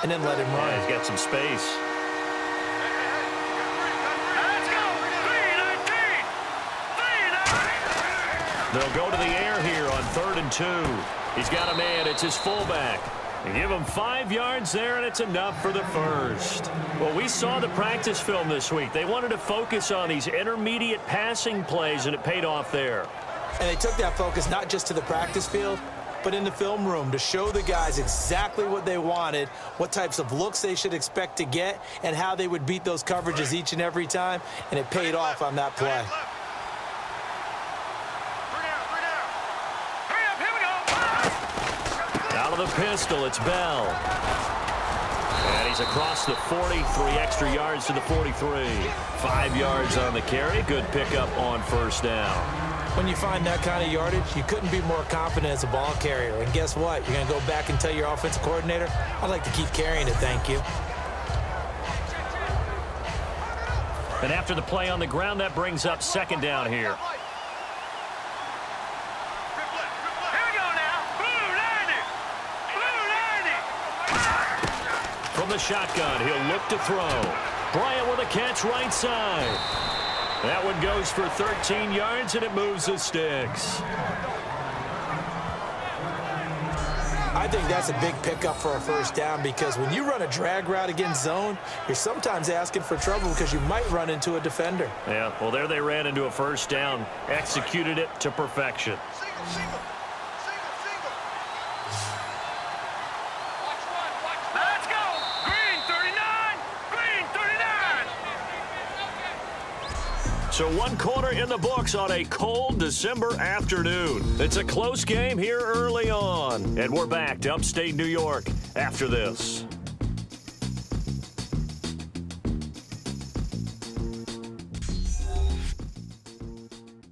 and then let him run. Yeah, he's got some space. They'll go to the air here on 3rd and 2. He's got a man. It's his fullback. They give him 5 yards there, and it's enough for the first. Well, we saw the practice film this week. They wanted to focus on these intermediate passing plays, and it paid off there. And they took that focus not just to the practice field, but in the film room to show the guys exactly what they wanted, what types of looks they should expect to get, and how they would beat those coverages each and every time, and it paid off on that play. Out of the pistol, it's Bell. And he's across the 40, 3 extra yards to the 43. 5 yards on the carry. Good pickup on first down. When you find that kind of yardage, you couldn't be more confident as a ball carrier. And guess what? You're going to go back and tell your offensive coordinator, I'd like to keep carrying it, thank you. And after the play on the ground, that brings up 2nd down here. From the shotgun, he'll look to throw. Bryant with a catch right side. That one goes for 13 yards, and it moves the sticks. I think that's a big pickup for a first down because when you run a drag route against zone, you're sometimes asking for trouble because you might run into a defender. Yeah, well, there they ran into a first down, executed it to perfection. So 1 quarter in the books on a cold December afternoon. It's a close game here early on. And we're back to upstate New York after this.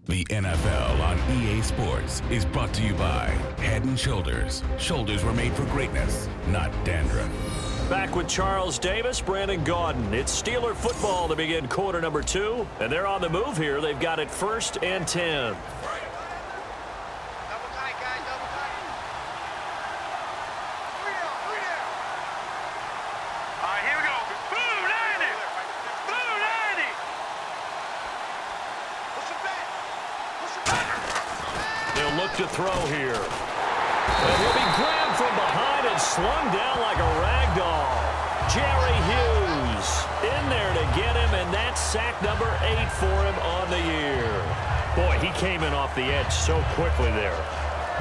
The NFL on EA Sports is brought to you by Head & Shoulders. Shoulders were made for greatness, not dandruff. Back with Charles Davis, Brandon Gaudin. It's Steeler football to begin quarter number 2, and they're on the move here. They've got it 1st and 10. They'll look to throw here. And he'll be grabbed from behind and slung down like a rag doll. Jerry Hughes in there to get him, and that's sack number 8 for him on the year. Boy, he came in off the edge so quickly there.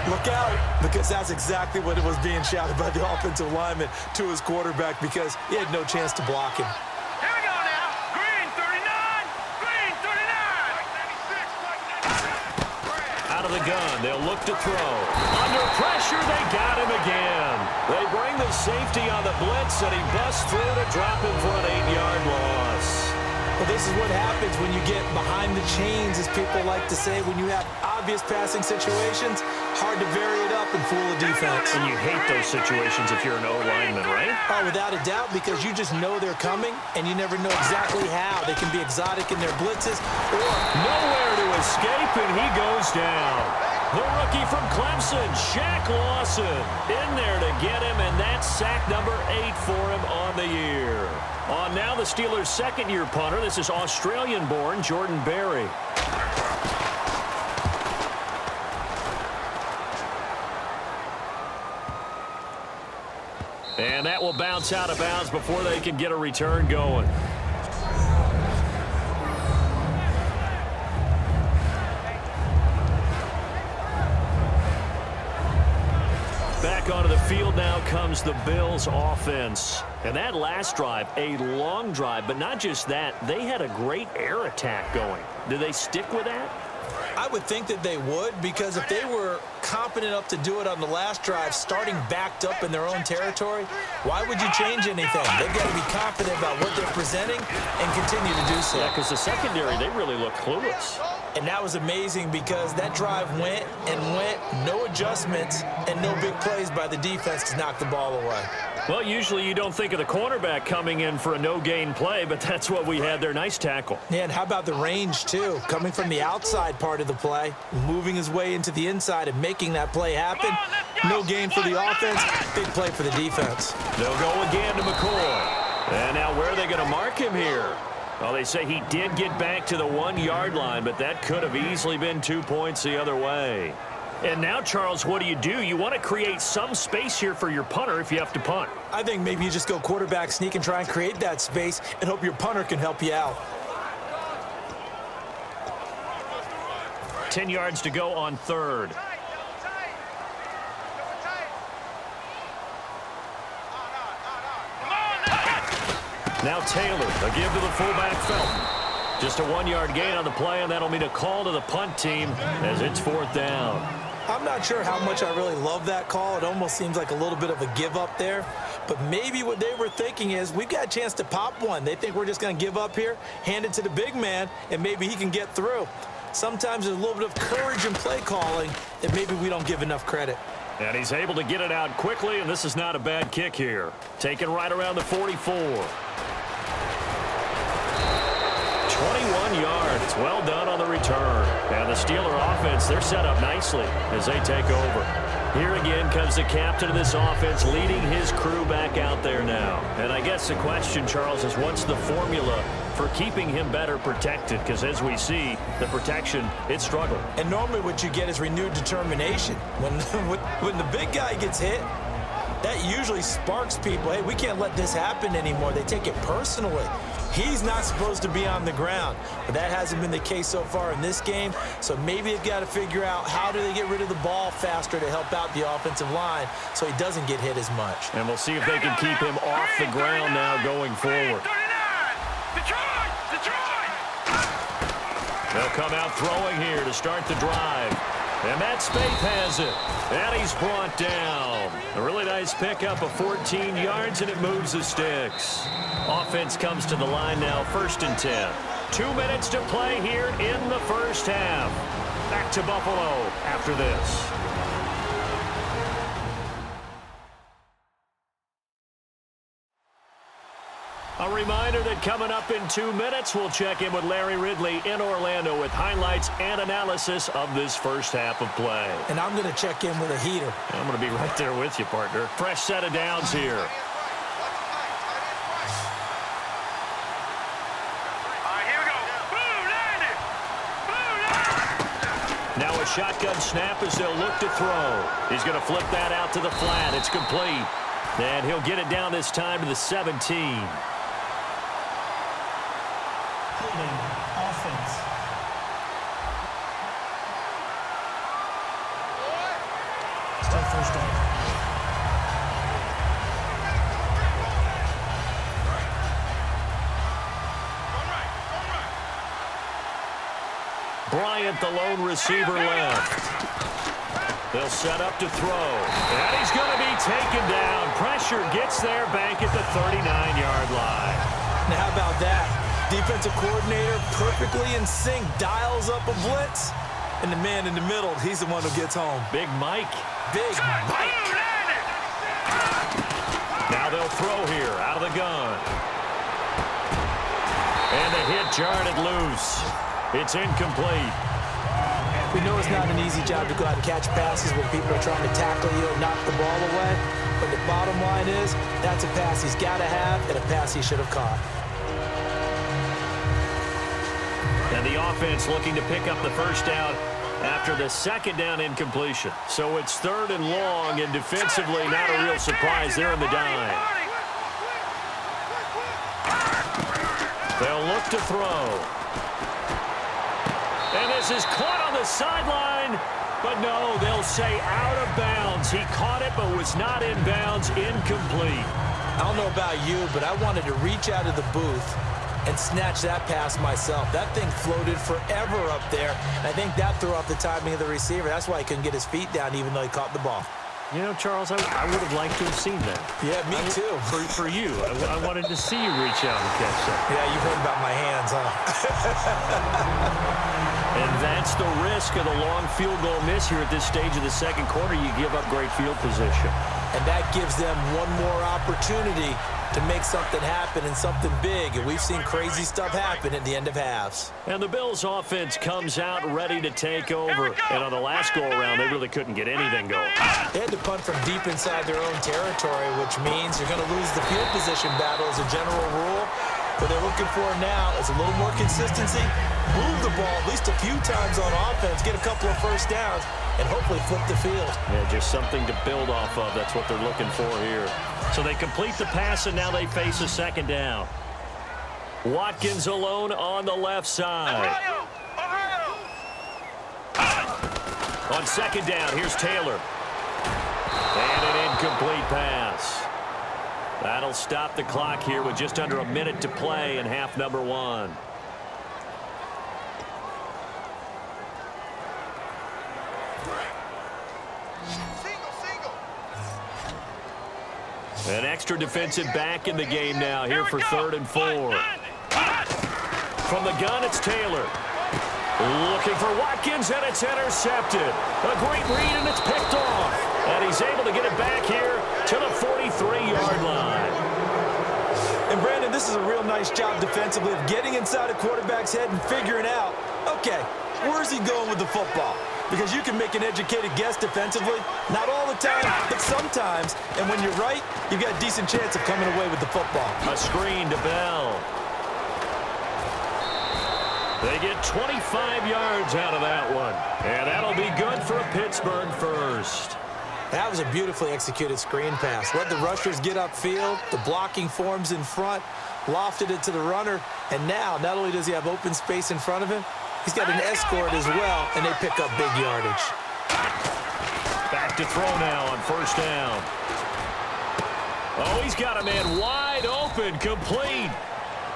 Look out, because that's exactly what it was being shouted by the offensive lineman to his quarterback because he had no chance to block him. Here we go now. Green 39. Green 39. Out of the gun, they'll look to throw. Under pressure, they got him again. They bring the safety on the blitz, and he busts through to drop him for an 8-yard loss. Well, this is what happens when you get behind the chains, as people like to say. When you have obvious passing situations, hard to vary it up and fool a defense. And you hate those situations if you're an O-lineman, right? Oh, without a doubt, because you just know they're coming, and you never know exactly how. They can be exotic in their blitzes, or nowhere to escape, and he goes down. The rookie from Clemson, Shaq Lawson, in there to get him, and that's sack number 8 for him on the year. On now, the Steelers' second-year punter. This is Australian-born Jordan Berry. And that will bounce out of bounds before they can get a return going. Back onto the field now comes the Bills offense. And that last drive, a long drive, but not just that, they had a great air attack going. Do they stick with that? I would think that they would, because if they were competent enough to do it on the last drive, starting backed up in their own territory, why would you change anything? They've got to be confident about what they're presenting and continue to do so. Yeah, because the secondary, they really look clueless. And that was amazing because that drive went and went, no adjustments and no big plays by the defense to knock the ball away. Well, usually you don't think of the cornerback coming in for a no-gain play, but that's what we had there. Nice tackle. Yeah, and how about the range, too? Coming from the outside part of the play, moving his way into the inside and making that play happen. No gain for the offense, big play for the defense. They'll go again to McCoy. And now where are they going to mark him here? Well, they say he did get back to the 1-yard line, but that could have easily been 2 points the other way. And now, Charles, what do? You want to create some space here for your punter if you have to punt. I think maybe you just go quarterback sneak and try and create that space and hope your punter can help you out. 10 yards to go on third. Now Taylor, a give to the fullback Felton. Just a 1-yard gain on the play, and that'll mean a call to the punt team as it's 4th down. I'm not sure how much I really love that call. It almost seems like a little bit of a give up there. But maybe what they were thinking is we've got a chance to pop one. They think we're just going to give up here, hand it to the big man, and maybe he can get through. Sometimes there's a little bit of courage in play calling that maybe we don't give enough credit. And he's able to get it out quickly, and this is not a bad kick here. Taken right around the 44. 21 yards. Well done on the return. And the Steeler offense, they're set up nicely as they take over. Here again comes the captain of this offense leading his crew back out there now. And I guess the question, Charles, is what's the formula for keeping him better protected? Because as we see, the protection, it struggled. And normally what you get is renewed determination. When the big guy gets hit, that usually sparks people. Hey, we can't let this happen anymore. They take it personally. He's not supposed to be on the ground, but that hasn't been the case so far in this game. So maybe they've got to figure out how do they get rid of the ball faster to help out the offensive line so he doesn't get hit as much. And we'll see if they can keep him off the ground now going forward. They'll come out throwing here to start the drive. And Matt Spaeth has it. And he's brought down. A really nice pickup of 14 yards, and it moves the sticks. Offense comes to the line now, 1st and 10. 2 minutes to play here in the first half. Back to Buffalo after this. A reminder that coming up in 2 minutes, we'll check in with Larry Ridley in Orlando with highlights and analysis of this first half of play. And I'm going to check in with a heater. I'm going to be right there with you, partner. Fresh set of downs here. Now a shotgun snap as they'll look to throw. He's going to flip that out to the flat. It's complete. And he'll get it down this time to the 17. Offense. Still 1st down. Bryant, the lone receiver left. They'll set up to throw. And he's going to be taken down. Pressure gets there back at the 39-yard line. Now how about that? Defensive coordinator perfectly in sync, dials up a blitz, and the man in the middle, he's the one who gets home. Big Mike. Big Mike. Now they'll throw here out of the gun. And the hit jarred it loose. It's incomplete. We know it's not an easy job to go out and catch passes when people are trying to tackle you and knock the ball away. But the bottom line is, that's a pass he's got to have and a pass he should have caught. And the offense looking to pick up the first down after the 2nd down incompletion. So it's 3rd and long, and defensively not a real surprise there in the dime. They'll look to throw. And this is caught on the sideline. But no, they'll say out of bounds. He caught it but was not in bounds. Incomplete. I don't know about you, but I wanted to reach out of the booth and snatch that pass myself. That thing floated forever up there. And I think that threw off the timing of the receiver. That's why he couldn't get his feet down even though he caught the ball. You know, Charles, I would have liked to have seen that. Yeah, me too. For you. I wanted to see you reach out and catch that. Yeah, you've heard about my hands, huh? And that's the risk of the long field goal miss here at this stage of the 2nd quarter. You give up great field position. and that gives them one more opportunity to make something happen and something big. And we've seen crazy stuff happen at the end of halves. And the Bills' offense comes out ready to take over. And on the last go-around, they really couldn't get anything going. They had to punt from deep inside their own territory, which means you're going to lose the field position battle as a general rule. What they're looking for now is a little more consistency, move the ball at least a few times on offense, get a couple of first downs, and hopefully flip the field. Yeah, just something to build off of. That's what they're looking for here. So they complete the pass, and now they face a second down. Watkins alone on the left side. On second down, here's Taylor. And an incomplete pass. That'll stop the clock here with just under a minute to play in half number one. An extra defensive back in the game now here for 3rd and 4. From the gun, it's Taylor. Looking for Watkins, and it's intercepted. A great read, and it's picked off. And he's able to get it back here to the 43-yard line. And, Brandon, this is a real nice job defensively of getting inside a quarterback's head and figuring out, okay, where's he going with the football? Because you can make an educated guess defensively. Not all the time, but sometimes. And when you're right, you've got a decent chance of coming away with the football. A screen to Bell. They get 25 yards out of that one. And that'll be good for a Pittsburgh first. That was a beautifully executed screen pass. Let the rushers get upfield. The blocking forms in front. Lofted it to the runner. And now, not only does he have open space in front of him, he's got an escort as well, and they pick up big yardage. Back to throw now on first down. Oh, he's got a man wide open, complete.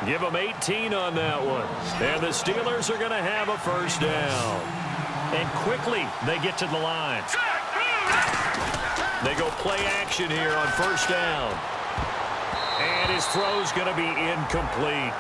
Give him 18 on that one. And the Steelers are going to have a first down. And quickly, they get to the line. They go play action here on first down. And his throw's going to be incomplete.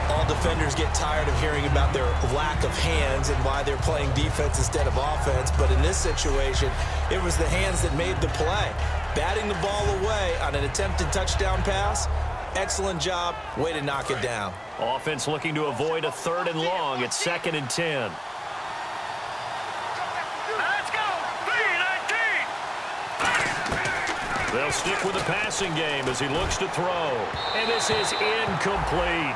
All defenders get tired of hearing about their lack of hands and why they're playing defense instead of offense. But in this situation, it was the hands that made the play. Batting the ball away on an attempted touchdown pass. Excellent job. Way to knock it down. Offense looking to avoid a 3rd and long. It's 2nd and 10. Let's go! 3-19! They'll stick with the passing game as he looks to throw. And this is incomplete.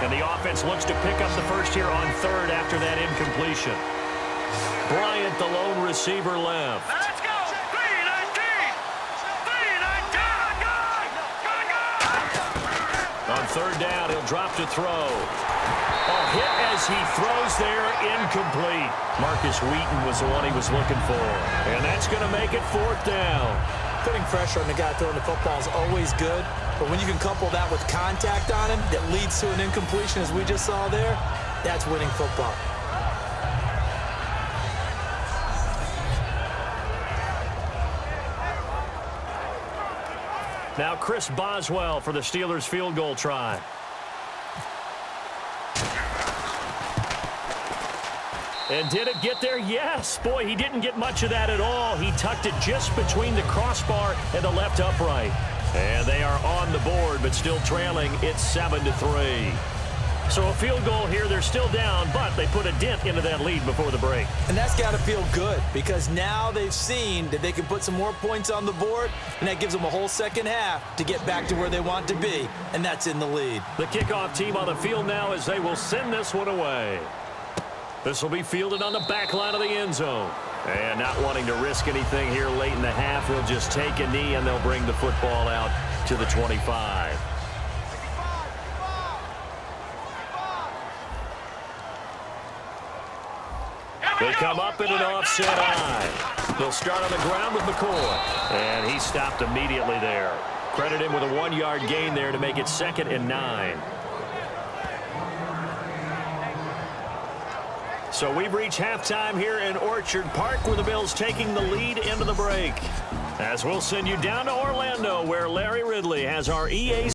And the offense looks to pick up the first here on 3rd after that incompletion. Bryant, the lone receiver, left. Let's go! 3-19! On 3rd down, he'll drop to throw. A hit as he throws there, incomplete. Marcus Wheaton was the one he was looking for. And that's going to make it 4th down. Putting pressure on the guy throwing the football is always good. But when you can couple that with contact on him that leads to an incompletion, as we just saw there, that's winning football. Now Chris Boswell for the Steelers field goal try. And did it get there? Yes. Boy, he didn't get much of that at all. He tucked it just between the crossbar and the left upright. And they are on the board, but still trailing. It's 7-3. So a field goal here. They're still down, but they put a dent into that lead before the break. And that's got to feel good because now they've seen that they can put some more points on the board, and that gives them a whole second half to get back to where they want to be, and that's in the lead. The kickoff team on the field now as they will send this one away. This will be fielded on the back line of the end zone. And not wanting to risk anything here late in the half, he'll just take a knee, and they'll bring the football out to the 25. They come up in an offset eye. They'll start on the ground with McCoy. And he stopped immediately there. Credit him with a 1-yard gain there to make it 2nd and 9. So we've reached halftime here in Orchard Park, where the Bills taking the lead into the break. As we'll send you down to Orlando, where Larry Ridley has our EA